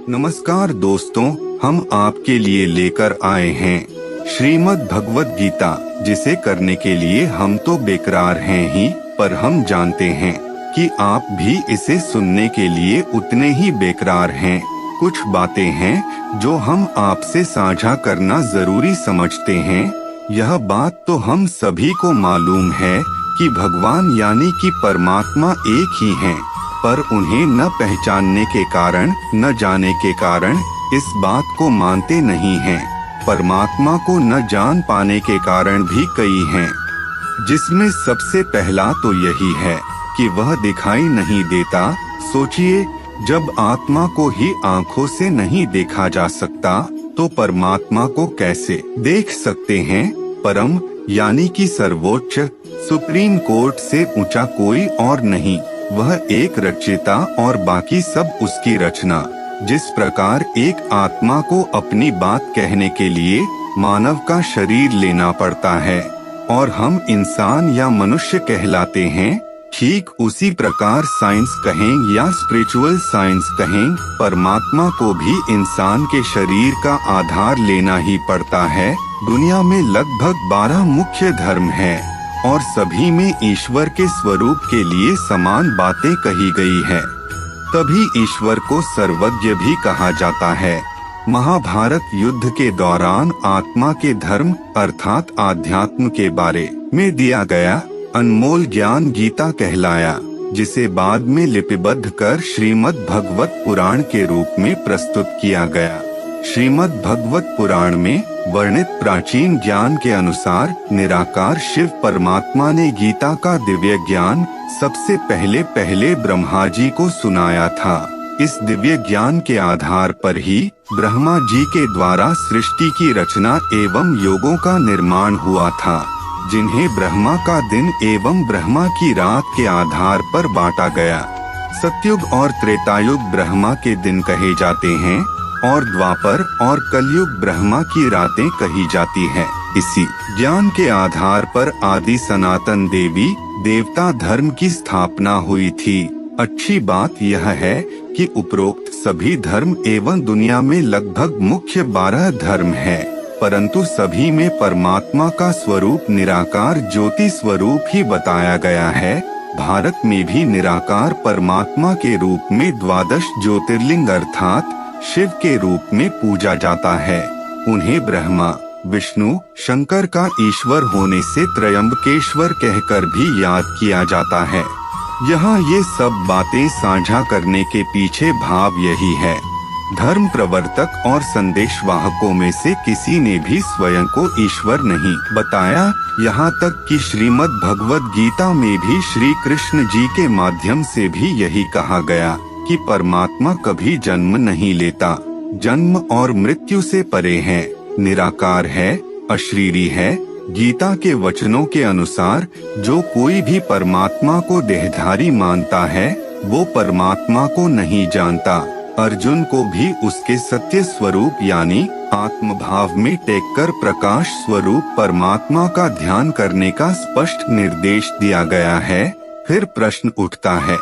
नमस्कार दोस्तों, हम आपके लिए लेकर आए हैं श्रीमद् भगवत गीता, जिसे करने के लिए हम तो बेकरार हैं ही, पर हम जानते हैं कि आप भी इसे सुनने के लिए उतने ही बेकरार हैं। कुछ बातें हैं जो हम आपसे साझा करना जरूरी समझते हैं। यह बात तो हम सभी को मालूम है कि भगवान यानी कि परमात्मा एक ही हैं, पर उन्हें न पहचानने के कारण, न जाने के कारण इस बात को मानते नहीं हैं। परमात्मा को न जान पाने के कारण भी कई हैं, जिसमें सबसे पहला तो यही है कि वह दिखाई नहीं देता। सोचिए, जब आत्मा को ही आँखों से नहीं देखा जा सकता, तो परमात्मा को कैसे देख सकते हैं। परम यानी कि सर्वोच्च, सुप्रीम कोर्ट से ऊंचा कोई और नहीं, वह एक रचयिता और बाकी सब उसकी रचना। जिस प्रकार एक आत्मा को अपनी बात कहने के लिए मानव का शरीर लेना पड़ता है और हम इंसान या मनुष्य कहलाते हैं, ठीक उसी प्रकार साइंस कहें या स्पिरिचुअल साइंस कहें, परमात्मा को भी इंसान के शरीर का आधार लेना ही पड़ता है। दुनिया में लगभग 12 मुख्य धर्म हैं और सभी में ईश्वर के स्वरूप के लिए समान बातें कही गई है। तभी ईश्वर को सर्वज्ञ भी कहा जाता है। महाभारत युद्ध के दौरान आत्मा के धर्म अर्थात आध्यात्म के बारे में दिया गया अनमोल ज्ञान गीता कहलाया, जिसे बाद में लिपिबद्ध कर श्रीमद् भगवत पुराण के रूप में प्रस्तुत किया गया। श्रीमद् भगवत पुराण में वर्णित प्राचीन ज्ञान के अनुसार निराकार शिव परमात्मा ने गीता का दिव्य ज्ञान सबसे पहले ब्रह्मा जी को सुनाया था। इस दिव्य ज्ञान के आधार पर ही ब्रह्मा जी के द्वारा सृष्टि की रचना एवं योगों का निर्माण हुआ था, जिन्हें ब्रह्मा का दिन एवं ब्रह्मा की रात के आधार पर बांटा गया। सतयुग और त्रेतायुग ब्रह्मा के दिन कहे जाते हैं और द्वापर और कलयुग ब्रह्मा की रातें कही जाती है। इसी ज्ञान के आधार पर आदि सनातन देवी देवता धर्म की स्थापना हुई थी। अच्छी बात यह है कि उपरोक्त सभी धर्म एवं दुनिया में लगभग मुख्य 12 धर्म है, परंतु सभी में परमात्मा का स्वरूप निराकार ज्योति स्वरूप ही बताया गया है। भारत में भी निराकार परमात्मा के रूप में 12 ज्योतिर्लिंग अर्थात शिव के रूप में पूजा जाता है। उन्हें ब्रह्मा, विष्णु, शंकर का ईश्वर होने से त्रयंबकेश्वर कहकर भी याद किया जाता है। यहाँ ये सब बातें साझा करने के पीछे भाव यही है। धर्म प्रवर्तक और संदेशवाहकों में से किसी ने भी स्वयं को ईश्वर नहीं बताया। यहाँ तक कि श्रीमद् भगवत गीता में भी श्री कृष्ण जी के माध्यम से भी यही कहा गया कि परमात्मा कभी जन्म नहीं लेता, जन्म और मृत्यु से परे है, निराकार है, अशरीरी है। गीता के वचनों के अनुसार जो कोई भी परमात्मा को देहधारी मानता है, वो परमात्मा को नहीं जानता। अर्जुन को भी उसके सत्य स्वरूप यानी आत्मभाव में टेककर प्रकाश स्वरूप परमात्मा का ध्यान करने का स्पष्ट निर्देश दिया गया है। फिर प्रश्न उठता है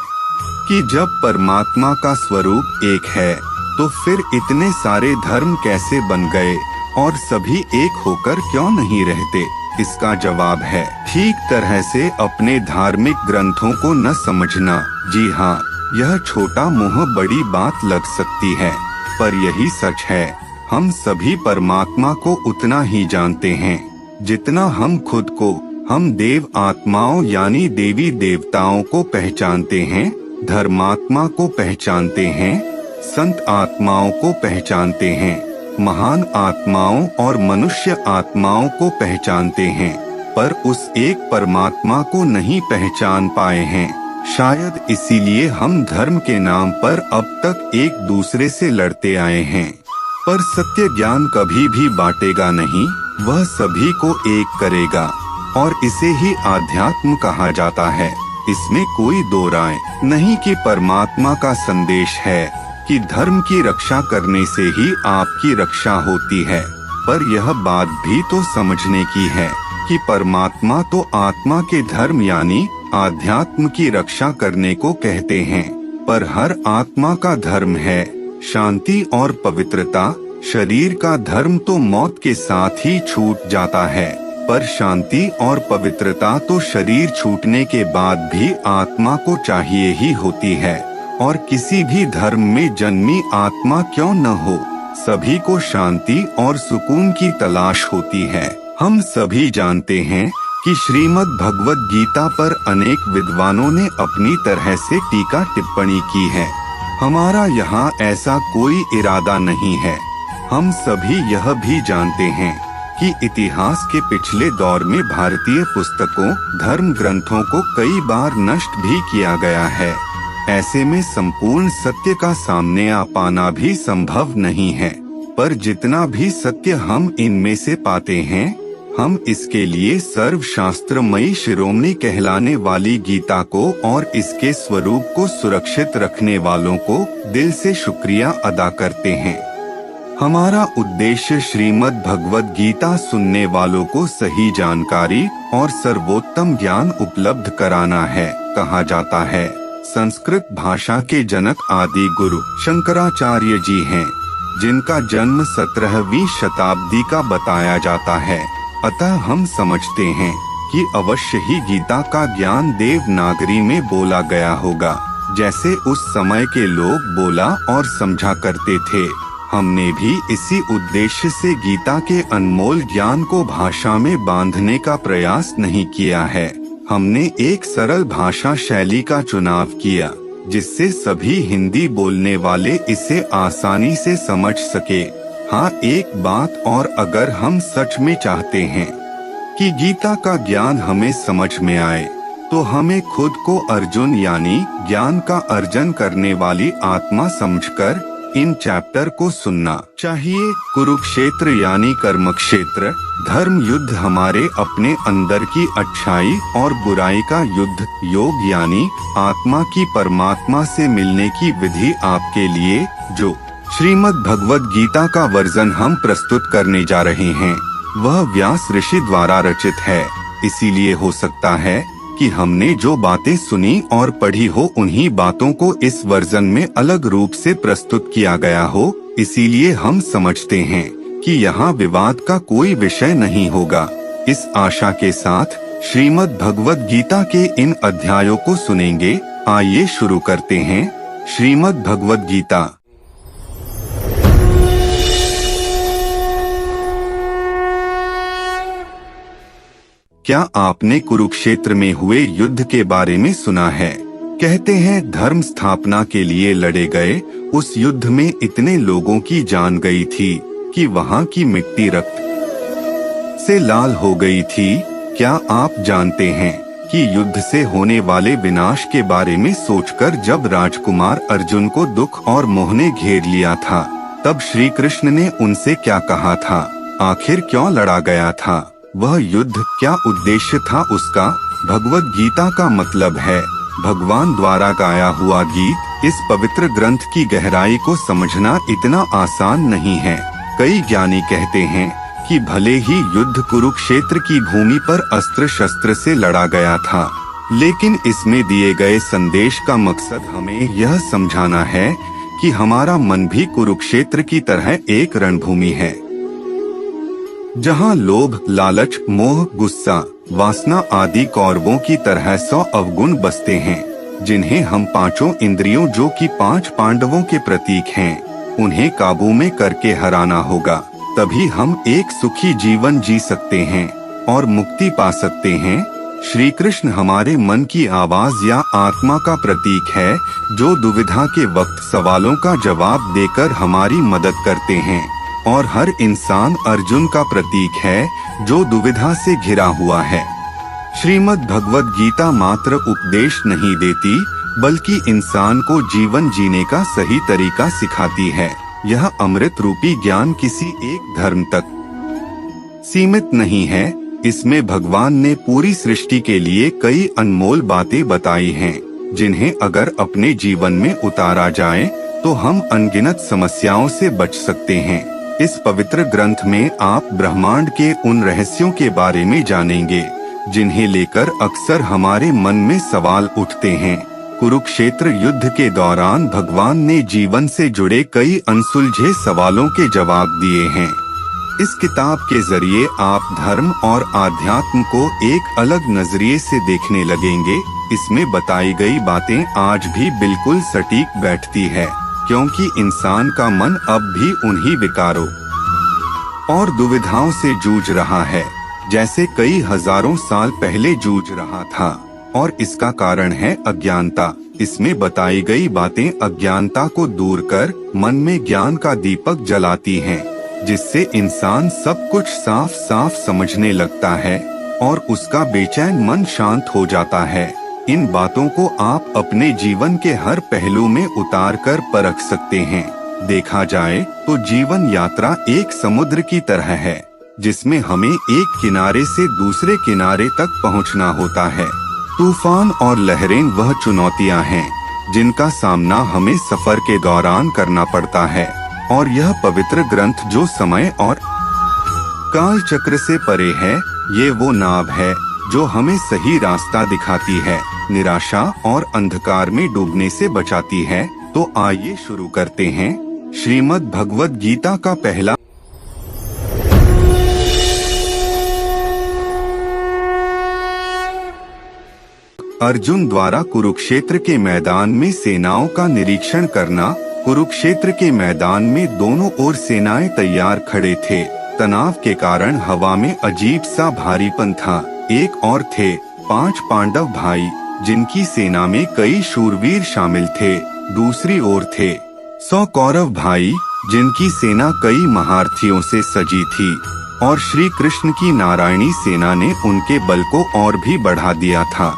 कि जब परमात्मा का स्वरूप एक है, तो फिर इतने सारे धर्म कैसे बन गए और सभी एक होकर क्यों नहीं रहते? इसका जवाब है, ठीक तरह से अपने धार्मिक ग्रंथों को न समझना। जी हाँ, यह छोटा मुँह बड़ी बात लग सकती है, पर यही सच है। हम सभी परमात्मा को उतना ही जानते हैं जितना हम खुद को। हम देव आत्माओं यानी देवी देवताओं को पहचानते हैं, धर्मात्मा को पहचानते हैं, संत आत्माओं को पहचानते हैं, महान आत्माओं और मनुष्य आत्माओं को पहचानते हैं, पर उस एक परमात्मा को नहीं पहचान पाए हैं। शायद इसीलिए हम धर्म के नाम पर अब तक एक दूसरे से लड़ते आए हैं। पर सत्य ज्ञान कभी भी बांटेगा नहीं, वह सभी को एक करेगा और इसे ही आध्यात्म कहा जाता है। इसमें कोई दो राय नहीं कि परमात्मा का संदेश है कि धर्म की रक्षा करने से ही आपकी रक्षा होती है। पर यह बात भी तो समझने की है कि परमात्मा तो आत्मा के धर्म यानी आध्यात्म की रक्षा करने को कहते हैं, पर हर आत्मा का धर्म है शांति और पवित्रता। शरीर का धर्म तो मौत के साथ ही छूट जाता है, पर शांति और पवित्रता तो शरीर छूटने के बाद भी आत्मा को चाहिए ही होती है। और किसी भी धर्म में जन्मी आत्मा क्यों न हो, सभी को शांति और सुकून की तलाश होती है। हम सभी जानते हैं कि श्रीमद् भगवद गीता पर अनेक विद्वानों ने अपनी तरह से टीका टिप्पणी की है। हमारा यहाँ ऐसा कोई इरादा नहीं है। हम सभी यह भी जानते हैं कि इतिहास के पिछले दौर में भारतीय पुस्तकों, धर्म ग्रंथों को कई बार नष्ट भी किया गया है। ऐसे में संपूर्ण सत्य का सामने आ पाना भी संभव नहीं है। पर जितना भी सत्य हम इनमें से पाते हैं, हम इसके लिए सर्वशास्त्रमयी शिरोमणि कहलाने वाली गीता को और इसके स्वरूप को सुरक्षित रखने वालों को दिल से शुक्रिया अदा करते हैं। हमारा उद्देश्य श्रीमद् भगवद गीता सुनने वालों को सही जानकारी और सर्वोत्तम ज्ञान उपलब्ध कराना है। कहा जाता है संस्कृत भाषा के जनक आदि गुरु शंकराचार्य जी हैं, जिनका जन्म 17वीं शताब्दी का बताया जाता है। अतः हम समझते हैं कि अवश्य ही गीता का ज्ञान देवनागरी में बोला गया होगा, जैसे उस समय के लोग बोला और समझा करते थे। हमने भी इसी उद्देश्य से गीता के अनमोल ज्ञान को भाषा में बांधने का प्रयास नहीं किया है। हमने एक सरल भाषा शैली का चुनाव किया, जिससे सभी हिंदी बोलने वाले इसे आसानी से समझ सके। हाँ, एक बात और, अगर हम सच में चाहते हैं कि गीता का ज्ञान हमें समझ में आए, तो हमें खुद को अर्जुन यानी ज्ञान का अर्जन करने वाली आत्मा समझकर इन चैप्टर को सुनना चाहिए। कुरुक्षेत्र यानी कर्म क्षेत्र, धर्म युद्ध हमारे अपने अंदर की अच्छाई और बुराई का युद्ध, योग यानी आत्मा की परमात्मा से मिलने की विधि आपके लिए। जो श्रीमद् भगवद गीता का वर्जन हम प्रस्तुत करने जा रहे हैं, वह व्यास ऋषि द्वारा रचित है। इसीलिए हो सकता है कि हमने जो बातें सुनी और पढ़ी हो, उन्हीं बातों को इस वर्जन में अलग रूप से प्रस्तुत किया गया हो। इसीलिए हम समझते हैं कि यहाँ विवाद का कोई विषय नहीं होगा। इस आशा के साथ श्रीमद् भगवद गीता के इन अध्यायों को सुनेंगे। आइए शुरू करते हैं। श्रीमद् भगवद गीता। क्या आपने कुरुक्षेत्र में हुए युद्ध के बारे में सुना है? कहते हैं धर्म स्थापना के लिए लड़े गए उस युद्ध में इतने लोगों की जान गई थी कि वहाँ की मिट्टी रक्त से लाल हो गई थी। क्या आप जानते हैं कि युद्ध से होने वाले विनाश के बारे में सोचकर जब राजकुमार अर्जुन को दुख और मोह ने घेर लिया था, तब श्री कृष्ण ने उनसे क्या कहा था? आखिर क्यों लड़ा गया था वह युद्ध? क्या उद्देश्य था उसका? भगवद गीता का मतलब है भगवान द्वारा गाया हुआ गीत। इस पवित्र ग्रंथ की गहराई को समझना इतना आसान नहीं है। कई ज्ञानी कहते हैं कि भले ही युद्ध कुरुक्षेत्र की भूमि पर अस्त्र शस्त्र से लड़ा गया था, लेकिन इसमें दिए गए संदेश का मकसद हमें यह समझाना है कि हमारा मन भी कुरुक्षेत्र की तरह एक रणभूमि है, जहाँ लोभ, लालच, मोह, गुस्सा, वासना आदि कौरवों की तरह 100 अवगुण बसते हैं, जिन्हें हम पांचों इंद्रियों जो कि 5 पांडवों के प्रतीक हैं, उन्हें काबू में करके हराना होगा। तभी हम एक सुखी जीवन जी सकते हैं और मुक्ति पा सकते हैं। श्री कृष्ण हमारे मन की आवाज या आत्मा का प्रतीक है, जो दुविधा के वक्त सवालों का जवाब देकर हमारी मदद करते हैं। और हर इंसान अर्जुन का प्रतीक है, जो दुविधा से घिरा हुआ है। श्रीमद् भगवद गीता मात्र उपदेश नहीं देती, बल्कि इंसान को जीवन जीने का सही तरीका सिखाती है। यह अमृत रूपी ज्ञान किसी एक धर्म तक सीमित नहीं है। इसमें भगवान ने पूरी सृष्टि के लिए कई अनमोल बातें बताई हैं, जिन्हें अगर अपने जीवन में उतारा जाए तो हम अनगिनत समस्याओं से बच सकते हैं। इस पवित्र ग्रंथ में आप ब्रह्मांड के उन रहस्यों के बारे में जानेंगे, जिन्हें लेकर अक्सर हमारे मन में सवाल उठते हैं। कुरुक्षेत्र युद्ध के दौरान भगवान ने जीवन से जुड़े कई अनसुलझे सवालों के जवाब दिए हैं। इस किताब के जरिए आप धर्म और आध्यात्म को एक अलग नजरिए से देखने लगेंगे। इसमें बताई गई बातें आज भी बिल्कुल सटीक बैठती है, क्योंकि इंसान का मन अब भी उन्हीं विकारों और दुविधाओं से जूझ रहा है जैसे कई हजारों साल पहले जूझ रहा था, और इसका कारण है अज्ञानता। इसमें बताई गई बातें अज्ञानता को दूर कर मन में ज्ञान का दीपक जलाती हैं, जिससे इंसान सब कुछ साफ साफ समझने लगता है और उसका बेचैन मन शांत हो जाता है। इन बातों को आप अपने जीवन के हर पहलू में उतार कर परख सकते हैं। देखा जाए तो जीवन यात्रा एक समुद्र की तरह है, जिसमें हमें एक किनारे से दूसरे किनारे तक पहुंचना होता है। तूफान और लहरें वह चुनौतियां हैं जिनका सामना हमें सफर के दौरान करना पड़ता है, और यह पवित्र ग्रंथ जो समय और काल चक्र से परे है, ये वो नाव है जो हमें सही रास्ता दिखाती है, निराशा और अंधकार में डूबने से बचाती है। तो आइए शुरू करते हैं श्रीमद् भगवद गीता का पहला अर्जुन द्वारा कुरुक्षेत्र के मैदान में सेनाओं का निरीक्षण करना। कुरुक्षेत्र के मैदान में दोनों ओर सेनाएं तैयार खड़े थे। तनाव के कारण हवा में अजीब सा भारीपन था। एक और थे 5 पांडव भाई, जिनकी सेना में कई शूरवीर शामिल थे। दूसरी ओर थे 100 कौरव भाई, जिनकी सेना कई महारथियों से सजी थी, और श्री कृष्ण की नारायणी सेना ने उनके बल को और भी बढ़ा दिया था।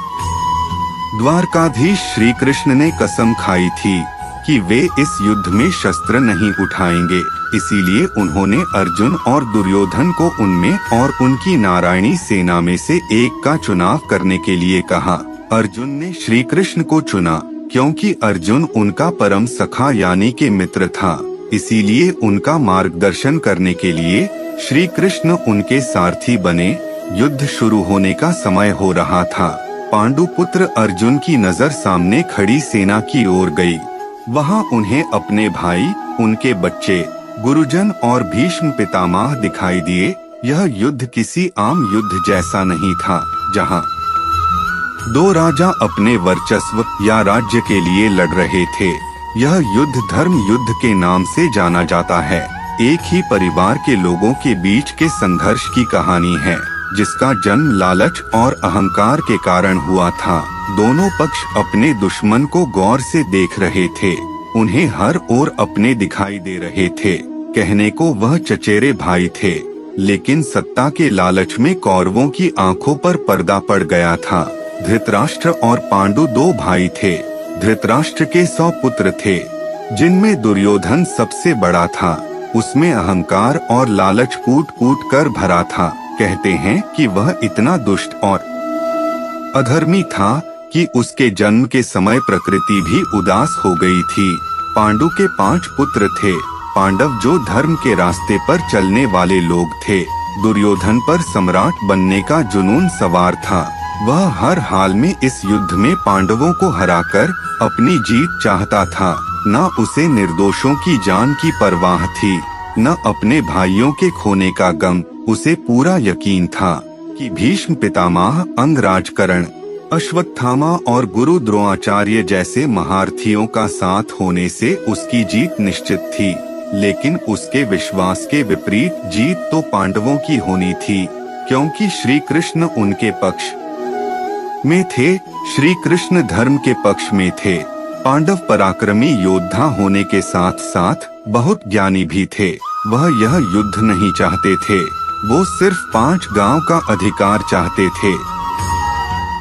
द्वारकाधीश श्री कृष्ण ने कसम खाई थी कि वे इस युद्ध में शस्त्र नहीं उठाएंगे, इसीलिए उन्होंने अर्जुन और दुर्योधन को उनमें और उनकी नारायणी सेना में से एक का चुनाव करने के लिए कहा। अर्जुन ने श्री कृष्ण को चुना क्योंकि अर्जुन उनका परम सखा यानी के मित्र था, इसीलिए उनका मार्गदर्शन करने के लिए श्री कृष्ण उनके सारथी बने। युद्ध शुरू होने का समय हो रहा था। पांडुपुत्र अर्जुन की नजर सामने खड़ी सेना की ओर गई। वहां उन्हें अपने भाई, उनके बच्चे, गुरुजन और भीष्म पितामह दिखाई दिए। यह युद्ध किसी आम युद्ध जैसा नहीं था, जहां 2 राजा अपने वर्चस्व या राज्य के लिए लड़ रहे थे। यह युद्ध धर्म युद्ध के नाम से जाना जाता है। एक ही परिवार के लोगों के बीच के संघर्ष की कहानी है, जिसका जन्म लालच और अहंकार के कारण हुआ था। दोनों पक्ष अपने दुश्मन को गौर से देख रहे थे। उन्हें हर ओर अपने दिखाई दे रहे थे। कहने को वह चचेरे भाई थे, लेकिन सत्ता के लालच में कौरवों की आंखों पर पर्दा पड़ गया था। धृतराष्ट्र और पांडु 2 भाई थे। धृतराष्ट्र के 100 पुत्र थे, जिनमें दुर्योधन सबसे बड़ा था। उसमें अहंकार और लालच कूट कूट कर भरा था। कहते हैं कि वह इतना दुष्ट और अधर्मी था कि उसके जन्म के समय प्रकृति भी उदास हो गई थी। पांडु के 5 पुत्र थे। पांडव जो धर्म के रास्ते पर चलने वाले लोग थे। दुर्योधन पर सम्राट बनने का जुनून सवार था। वह हर हाल में इस युद्ध में पांडवों को हराकर अपनी जीत चाहता था। न उसे निर्दोषों की जान की परवाह थी, न अपने भाइयों के खोने का गम। उसे पूरा यकीन था कि भीष्म पितामह, अंगराज कर्ण, अश्वत्थामा और गुरु द्रोणाचार्य जैसे महारथियों का साथ होने से उसकी जीत निश्चित थी। लेकिन उसके विश्वास के विपरीत जीत तो पांडवों की होनी थी, क्योंकि श्री कृष्ण उनके पक्ष में थे। श्री कृष्ण धर्म के पक्ष में थे। पांडव पराक्रमी योद्धा होने के साथ साथ बहुत ज्ञानी भी थे। वह यह युद्ध नहीं चाहते थे, वो सिर्फ 5 गांव का अधिकार चाहते थे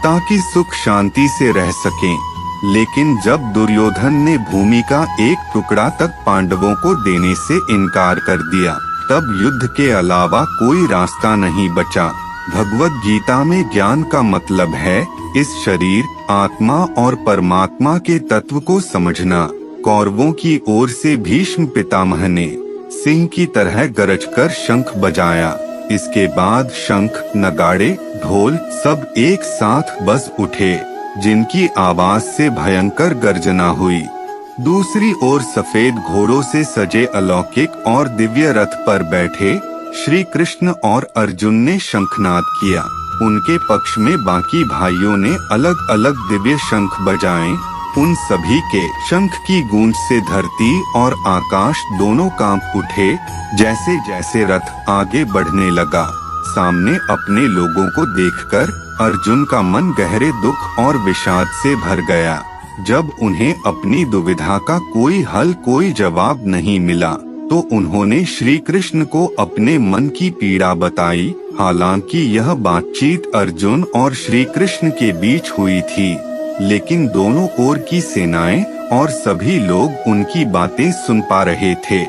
ताकि सुख शांति से रह सकें। लेकिन जब दुर्योधन ने भूमि का एक टुकड़ा तक पांडवों को देने से इनकार कर दिया, तब युद्ध के अलावा कोई रास्ता नहीं बचा। भगवद गीता में ज्ञान का मतलब है इस शरीर, आत्मा और परमात्मा के तत्व को समझना। कौरवों की ओर से भीष्म पितामह ने सिंह की तरह गरजकर शंख बजाया। इसके बाद शंख, नगाड़े, ढोल सब एक साथ बज उठे। जिनकी आवाज से भयंकर गर्जना हुई। दूसरी ओर सफेद घोड़ों से सजे अलौकिक और दिव्य रथ पर बैठे श्री कृष्ण और अर्जुन ने शंखनाद किया। उनके पक्ष में बाकी भाइयों ने अलग अलग दिव्य शंख बजाए। उन सभी के शंख की गूंज से धरती और आकाश दोनों कांप उठे। जैसे जैसे रथ आगे बढ़ने लगा, सामने अपने लोगों को देखकर अर्जुन का मन गहरे दुख और विषाद से भर गया। जब उन्हें अपनी दुविधा का कोई हल, कोई जवाब नहीं मिला, तो उन्होंने श्री कृष्ण को अपने मन की पीड़ा बताई। हालांकि यह बातचीत अर्जुन और श्री कृष्ण के बीच हुई थी, लेकिन दोनों ओर की सेनाएं और सभी लोग उनकी बातें सुन पा रहे थे।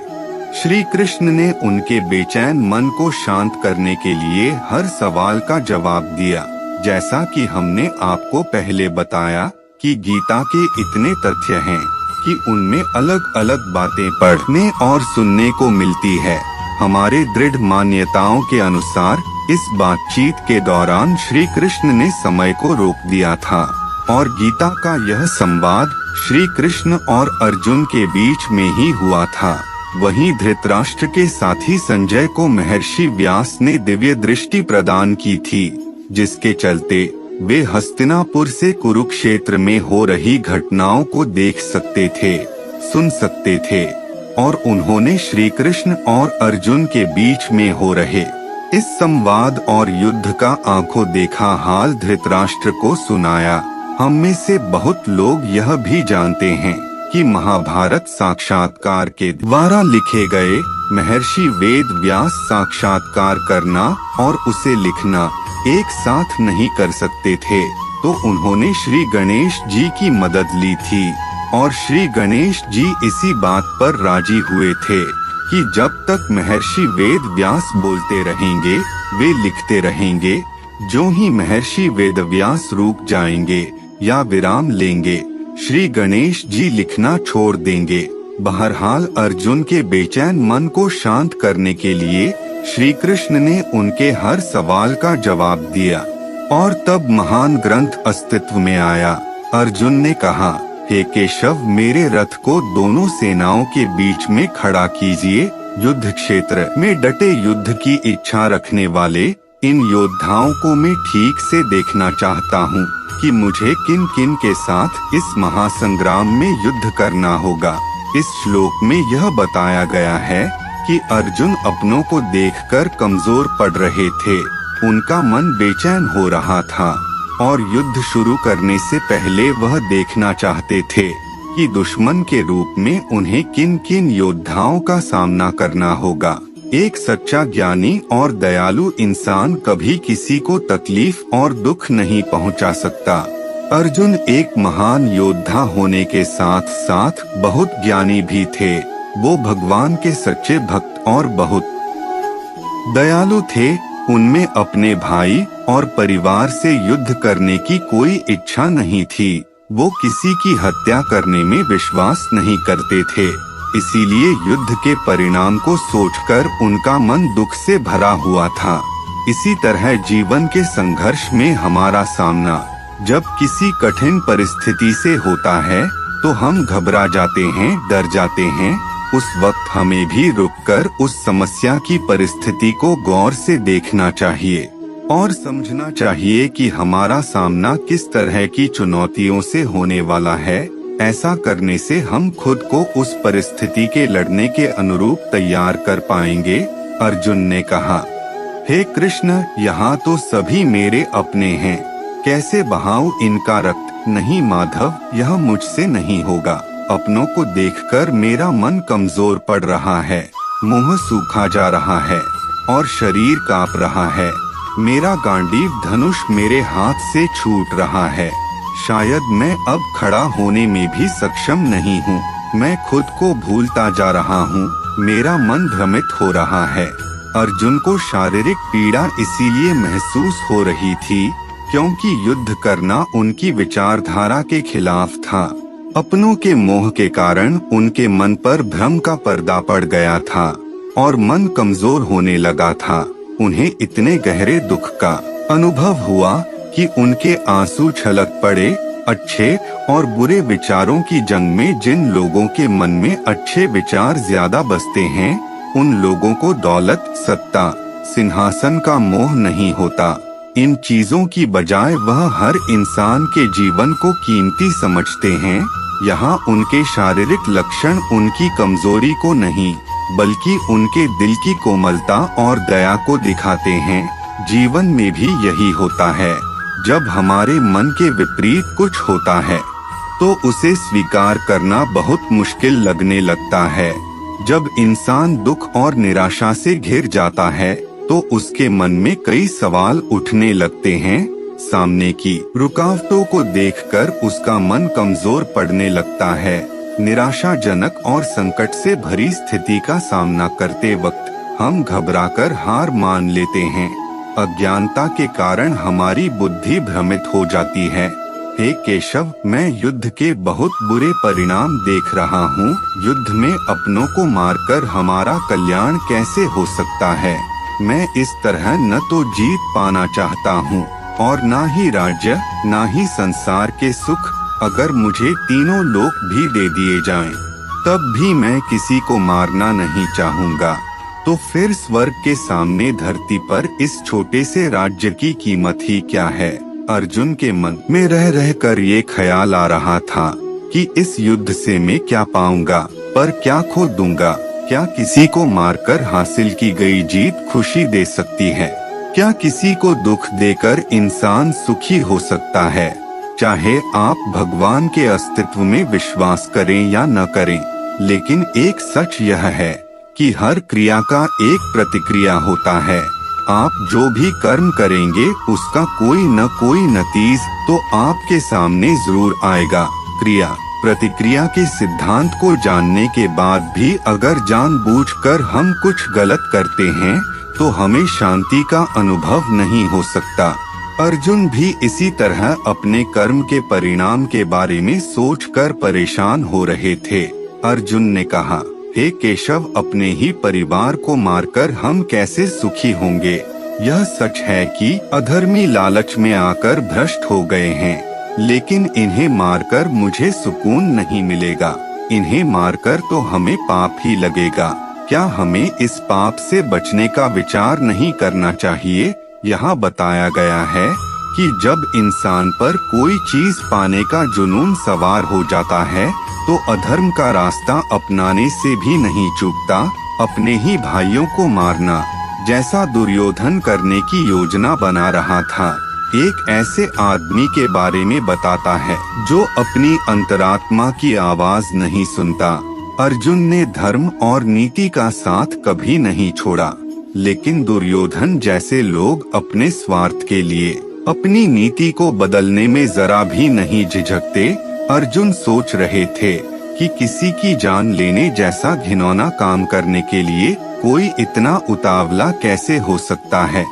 श्री कृष्ण ने उनके बेचैन मन को शांत करने के लिए हर सवाल का जवाब दिया। जैसा कि हमने आपको पहले बताया कि गीता के इतने तथ्य हैं कि उनमें अलग अलग बातें पढ़ने और सुनने को मिलती है। हमारे दृढ़ मान्यताओं के अनुसार इस बातचीत के दौरान श्री कृष्ण ने समय को रोक दिया था और गीता का यह संवाद श्री कृष्ण और अर्जुन के बीच में ही हुआ था। वहीं धृतराष्ट्र के साथी संजय को महर्षि व्यास ने दिव्य दृष्टि प्रदान की थी, जिसके चलते वे हस्तिनापुर से कुरुक्षेत्र में हो रही घटनाओं को देख सकते थे, सुन सकते थे और उन्होंने श्री कृष्ण और अर्जुन के बीच में हो रहे इस संवाद और युद्ध का आंखों देखा हाल धृतराष्ट्र को सुनाया। हम में से बहुत लोग यह भी जानते हैं कि महाभारत साक्षात्कार के द्वारा लिखे गए महर्षि वेद व्यास साक्षात्कार करना और उसे लिखना एक साथ नहीं कर सकते थे, तो उन्होंने श्री गणेश जी की मदद ली थी और श्री गणेश जी इसी बात पर राजी हुए थे कि जब तक महर्षि वेद व्यास बोलते रहेंगे वे लिखते रहेंगे। जो ही महर्षि वेद व्यास रुक जाएंगे या विराम लेंगे, श्री गणेश जी लिखना छोड़ देंगे। बहरहाल अर्जुन के बेचैन मन को शांत करने के लिए श्री कृष्ण ने उनके हर सवाल का जवाब दिया और तब महान ग्रंथ अस्तित्व में आया। अर्जुन ने कहा, हे केशव, मेरे रथ को दोनों सेनाओं के बीच में खड़ा कीजिए। युद्ध क्षेत्र में डटे युद्ध की इच्छा रखने वाले इन योद्धाओं को मैं ठीक से देखना चाहता हूँ कि मुझे किन किन के साथ इस महासंग्राम में युद्ध करना होगा। इस श्लोक में यह बताया गया है कि अर्जुन अपनों को देखकर कमजोर पड़ रहे थे। उनका मन बेचैन हो रहा था और युद्ध शुरू करने से पहले वह देखना चाहते थे कि दुश्मन के रूप में उन्हें किन किन योद्धाओं का सामना करना होगा। एक सच्चा ज्ञानी और दयालु इंसान कभी किसी को तकलीफ और दुख नहीं पहुंचा सकता। अर्जुन एक महान योद्धा होने के साथ साथ बहुत ज्ञानी भी थे। वो भगवान के सच्चे भक्त और बहुत दयालु थे। उनमें अपने भाई और परिवार से युद्ध करने की कोई इच्छा नहीं थी। वो किसी की हत्या करने में विश्वास नहीं करते थे, इसीलिए युद्ध के परिणाम को सोचकर उनका मन दुख से भरा हुआ था। इसी तरह जीवन के संघर्ष में हमारा सामना जब किसी कठिन परिस्थिति से होता है तो हम घबरा जाते हैं, डर जाते हैं। उस वक्त हमें भी रुककर उस समस्या की परिस्थिति को गौर से देखना चाहिए और समझना चाहिए कि हमारा सामना किस तरह की चुनौतियों से होने वाला है। ऐसा करने से हम खुद को उस परिस्थिति के लड़ने के अनुरूप तैयार कर पाएंगे। अर्जुन ने कहा, हे कृष्ण, यहाँ तो सभी मेरे अपने हैं, कैसे बहाऊं इनका रक्त? नहीं माधव, यह मुझसे नहीं होगा। अपनों को देखकर मेरा मन कमजोर पड़ रहा है, मुंह सूखा जा रहा है और शरीर कांप रहा है। मेरा गांडीव धनुष मेरे हाथ से छूट रहा है। शायद मैं अब खड़ा होने में भी सक्षम नहीं हूँ। मैं खुद को भूलता जा रहा हूँ। मेरा मन भ्रमित हो रहा है। अर्जुन को शारीरिक पीड़ा इसीलिए महसूस हो रही थी क्योंकि युद्ध करना उनकी विचारधारा के खिलाफ था। अपनों के मोह के कारण उनके मन पर भ्रम का पर्दा पड़ गया था और मन कमजोर होने लगा था। उन्हें इतने गहरे दुख का अनुभव हुआ कि उनके आंसू छलक पड़े अच्छे और बुरे विचारों की जंग में जिन लोगों के मन में अच्छे विचार ज्यादा बसते हैं, उन लोगों को दौलत, सत्ता, सिंहासन का मोह नहीं होता। इन चीजों की बजाय वह हर इंसान के जीवन को कीमती समझते हैं। यहाँ उनके शारीरिक लक्षण उनकी कमजोरी को नहीं, बल्कि उनके दिल की कोमलता और दया को दिखाते हैं। जीवन में भी यही होता है। जब हमारे मन के विपरीत कुछ होता है तो उसे स्वीकार करना बहुत मुश्किल लगने लगता है। जब इंसान दुख और निराशा से घिर जाता है तो उसके मन में कई सवाल उठने लगते हैं। सामने की रुकावटों को देखकर उसका मन कमजोर पड़ने लगता है। निराशाजनक और संकट से भरी स्थिति का सामना करते वक्त हम घबराकर हार मान लेते हैं। अज्ञानता के कारण हमारी बुद्धि भ्रमित हो जाती है। हे केशव, मैं युद्ध के बहुत बुरे परिणाम देख रहा हूँ। युद्ध में अपनों को मारकर हमारा कल्याण कैसे हो सकता है? मैं इस तरह न तो जीत पाना चाहता हूँ और ना ही राज्य, ना ही संसार के सुख। अगर मुझे तीनों लोक भी दे दिए जाएं, तब भी मैं किसी को मारना नहीं चाहूँगा। तो फिर स्वर्ग के सामने धरती पर इस छोटे से राज्य की कीमत ही क्या है? अर्जुन के मन में रह रहकर ये ख्याल आ रहा था कि इस युद्ध से मैं क्या पाऊंगा, पर क्या खो दूंगा? क्या किसी को मारकर हासिल की गई जीत खुशी दे सकती है? क्या किसी को दुख देकर इंसान सुखी हो सकता है? चाहे आप भगवान के अस्तित्व में विश्वास करें या न करें, लेकिन एक सच यह है कि हर क्रिया का एक प्रतिक्रिया होता है। आप जो भी कर्म करेंगे उसका कोई न कोई नतीज तो आपके सामने जरूर आएगा। क्रिया प्रतिक्रिया के सिद्धांत को जानने के बाद भी अगर जानबूझकर हम कुछ गलत करते हैं तो हमें शांति का अनुभव नहीं हो सकता। अर्जुन भी इसी तरह अपने कर्म के परिणाम के बारे में सोचकर परेशान हो रहे थे। अर्जुन ने कहा, हे केशव, अपने ही परिवार को मारकर हम कैसे सुखी होंगे? यह सच है कि अधर्मी लालच में आकर भ्रष्ट हो गए हैं, लेकिन इन्हें मारकर मुझे सुकून नहीं मिलेगा। इन्हें मारकर तो हमें पाप ही लगेगा। क्या हमें इस पाप से बचने का विचार नहीं करना चाहिए? यहाँ बताया गया है कि जब इंसान पर कोई चीज पाने का जुनून सवार हो जाता है तो अधर्म का रास्ता अपनाने से भी नहीं चूकता। अपने ही भाइयों को मारना, जैसा दुर्योधन करने की योजना बना रहा था, एक ऐसे आदमी के बारे में बताता है जो अपनी अंतरात्मा की आवाज नहीं सुनता। अर्जुन ने धर्म और नीति का साथ कभी नहीं छोड़ा, लेकिन दुर्योधन जैसे लोग अपने स्वार्थ के लिए अपनी नीति को बदलने में जरा भी नहीं झिझकते। अर्जुन सोच रहे थे कि किसी की जान लेने जैसा घिनौना काम करने के लिए कोई इतना उतावला कैसे हो सकता है?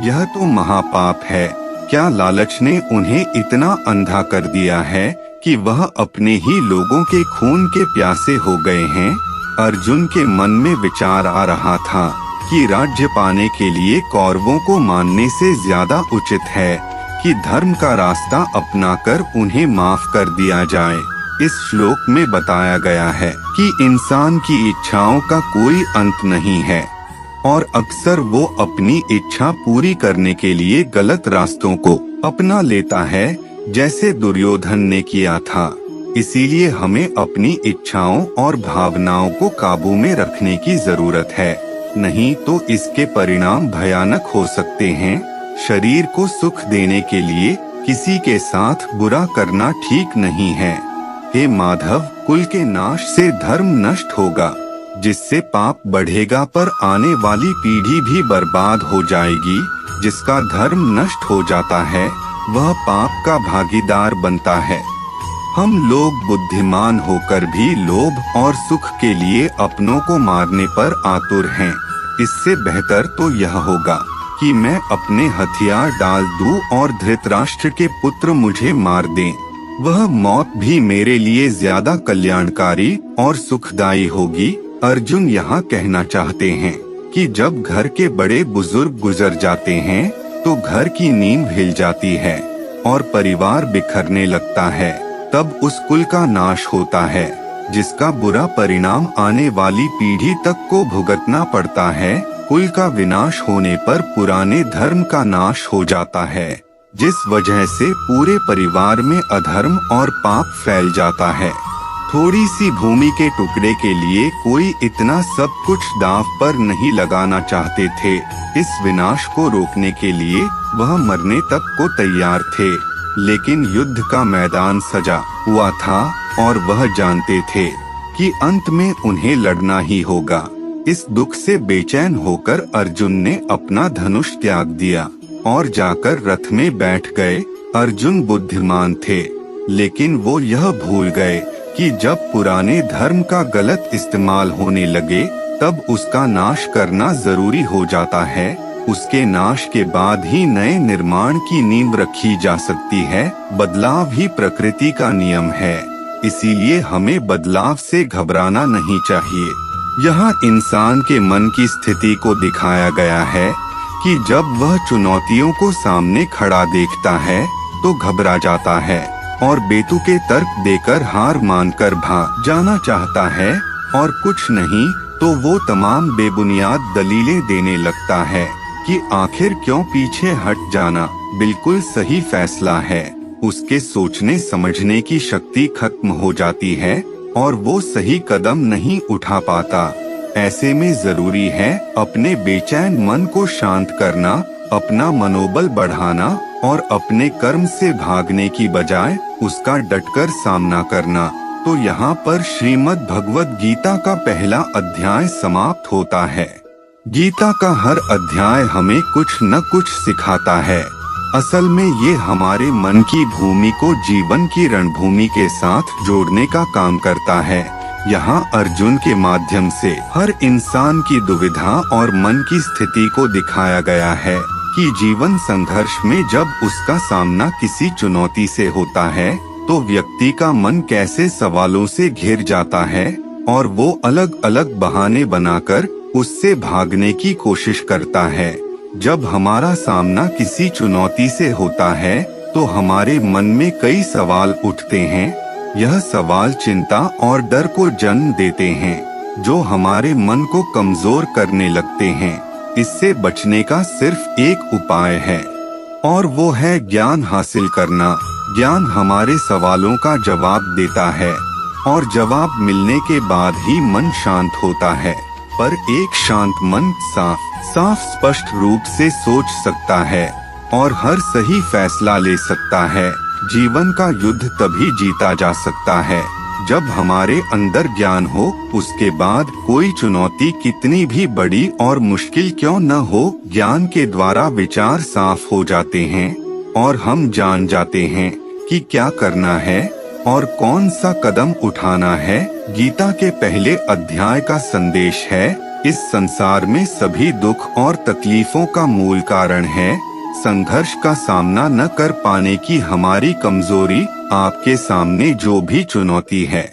यह तो महापाप है। क्या लालच ने उन्हें इतना अंधा कर दिया है कि वह अपने ही लोगों के खून के प्यासे हो गए हैं? अर्जुन के मन में विचार आ रहा था कि राज्य पाने के लिए कौरवों को मानने से ज्यादा उचित है कि धर्म का रास्ता अपनाकर उन्हें माफ कर दिया जाए। इस श्लोक में बताया गया है कि इंसान की इच्छाओं का कोई अंत नहीं है और अक्सर वो अपनी इच्छा पूरी करने के लिए गलत रास्तों को अपना लेता है, जैसे दुर्योधन ने किया था। इसीलिए हमें अपनी इच्छाओं और भावनाओं को काबू में रखने की जरूरत है, नहीं तो इसके परिणाम भयानक हो सकते हैं। शरीर को सुख देने के लिए किसी के साथ बुरा करना ठीक नहीं है। हे माधव, कुल के नाश से धर्म नष्ट होगा, जिससे पाप बढ़ेगा, पर आने वाली पीढ़ी भी बर्बाद हो जाएगी। जिसका धर्म नष्ट हो जाता है वह पाप का भागीदार बनता है। हम लोग बुद्धिमान होकर भी लोभ और सुख के लिए अपनों को मारने पर आतुर हैं। इससे बेहतर तो यह होगा कि मैं अपने हथियार डाल दूं और धृतराष्ट्र के पुत्र मुझे मार दें। वह मौत भी मेरे लिए ज्यादा कल्याणकारी और सुखदायी होगी। अर्जुन यहाँ कहना चाहते हैं कि जब घर के बड़े बुजुर्ग गुजर जाते हैं तो घर की नींव हिल जाती है। और परिवार बिखरने लगता है, तब उस कुल का नाश होता है, जिसका बुरा परिणाम आने वाली पीढ़ी तक को भुगतना पड़ता है। कुल का विनाश होने पर पुराने धर्म का नाश हो जाता है, जिस वजह से पूरे परिवार में अधर्म और पाप फैल जाता है। थोड़ी सी भूमि के टुकड़े के लिए कोई इतना सब कुछ दांव पर नहीं लगाना चाहते थे। इस विनाश को रोकने के लिए वह मरने तक को तैयार थे, लेकिन युद्ध का मैदान सजा हुआ था और वह जानते थे कि अंत में उन्हें लड़ना ही होगा। इस दुख से बेचैन होकर अर्जुन ने अपना धनुष त्याग दिया और जाकर रथ में बैठ गए। अर्जुन बुद्धिमान थे, लेकिन वो यह भूल गए कि जब पुराने धर्म का गलत इस्तेमाल होने लगे तब उसका नाश करना जरूरी हो जाता है। उसके नाश के बाद ही नए निर्माण की नींव रखी जा सकती है। बदलाव ही प्रकृति का नियम है, इसीलिए हमें बदलाव से घबराना नहीं चाहिए। यहाँ इंसान के मन की स्थिति को दिखाया गया है कि जब वह चुनौतियों को सामने खड़ा देखता है तो घबरा जाता है और बेतुके तर्क देकर हार मानकर भाग जाना चाहता है, और कुछ नहीं तो वो तमाम बेबुनियाद दलीलें देने लगता है कि आखिर क्यों पीछे हट जाना बिल्कुल सही फैसला है। उसके सोचने समझने की शक्ति खत्म हो जाती है और वो सही कदम नहीं उठा पाता। ऐसे में जरूरी है अपने बेचैन मन को शांत करना, अपना मनोबल बढ़ाना और अपने कर्म से भागने की बजाय उसका डटकर सामना करना। तो यहाँ पर श्रीमद् भगवद गीता का पहला अध्याय समाप्त होता है। गीता का हर अध्याय हमें कुछ न कुछ सिखाता है। असल में ये हमारे मन की भूमि को जीवन की रणभूमि के साथ जोड़ने का काम करता है। यहाँ अर्जुन के माध्यम से हर इंसान की दुविधा और मन की स्थिति को दिखाया गया है कि जीवन संघर्ष में जब उसका सामना किसी चुनौती से होता है तो व्यक्ति का मन कैसे सवालों से घिर जाता है और वो अलग अलग बहाने बनाकर उससे भागने की कोशिश करता है। जब हमारा सामना किसी चुनौती से होता है तो हमारे मन में कई सवाल उठते हैं। यह सवाल चिंता और डर को जन्म देते हैं, जो हमारे मन को कमजोर करने लगते हैं। इससे बचने का सिर्फ एक उपाय है और वो है ज्ञान हासिल करना। ज्ञान हमारे सवालों का जवाब देता है और जवाब मिलने के बाद ही मन शांत होता है। पर एक शांत मन साफ स्पष्ट रूप से सोच सकता है और हर सही फैसला ले सकता है। जीवन का युद्ध तभी जीता जा सकता है जब हमारे अंदर ज्ञान हो। उसके बाद कोई चुनौती कितनी भी बड़ी और मुश्किल क्यों न हो, ज्ञान के द्वारा विचार साफ हो जाते हैं और हम जान जाते हैं कि क्या करना है और कौन सा कदम उठाना है। गीता के पहले अध्याय का संदेश है, इस संसार में सभी दुख और तकलीफों का मूल कारण है संघर्ष का सामना न कर पाने की हमारी कमजोरी। आपके सामने जो भी चुनौती है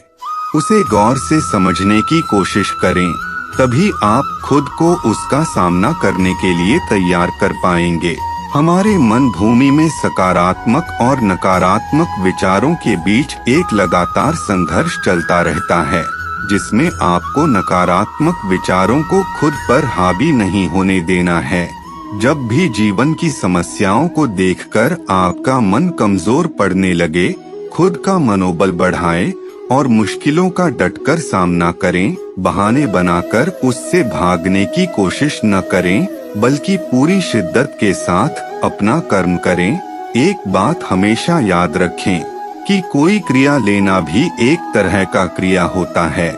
उसे गौर से समझने की कोशिश करें, तभी आप खुद को उसका सामना करने के लिए तैयार कर पाएंगे। हमारे मन भूमि में सकारात्मक और नकारात्मक विचारों के बीच एक लगातार संघर्ष चलता रहता है, जिसमें आपको नकारात्मक विचारों को खुद पर हावी नहीं होने देना है। जब भी जीवन की समस्याओं को देखकर आपका मन कमजोर पड़ने लगे, खुद का मनोबल बढ़ाएं और मुश्किलों का डटकर सामना करें। बहाने बनाकर उससे भागने की कोशिश न करें, बल्कि पूरी शिद्दत के साथ अपना कर्म करें। एक बात हमेशा याद रखें कि कोई क्रिया लेना भी एक तरह का क्रिया होता है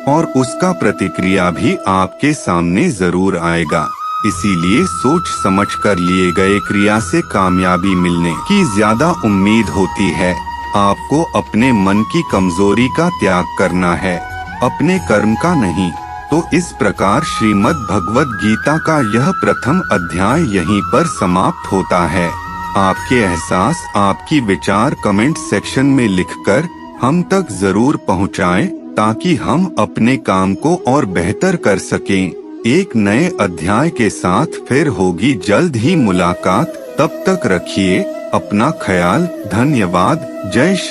और उसका प्रतिक्रिया भी आपके सामने जरूर आएगा। इसीलिए सोच समझ कर लिए गए क्रिया से कामयाबी मिलने की ज्यादा उम्मीद होती है। आपको अपने मन की कमजोरी का त्याग करना है, अपने कर्म का नहीं। तो इस प्रकार श्रीमद् भगवद गीता का यह प्रथम अध्याय यहीं पर समाप्त होता है। आपके एहसास, आपकी विचार कमेंट सेक्शन में लिखकर हम तक जरूर पहुंचाएं, ताकि हम अपने काम को और बेहतर कर सकें। एक नए अध्याय के साथ फिर होगी जल्द ही मुलाकात। तब तक रखिए अपना ख्याल। धन्यवाद। जय श्री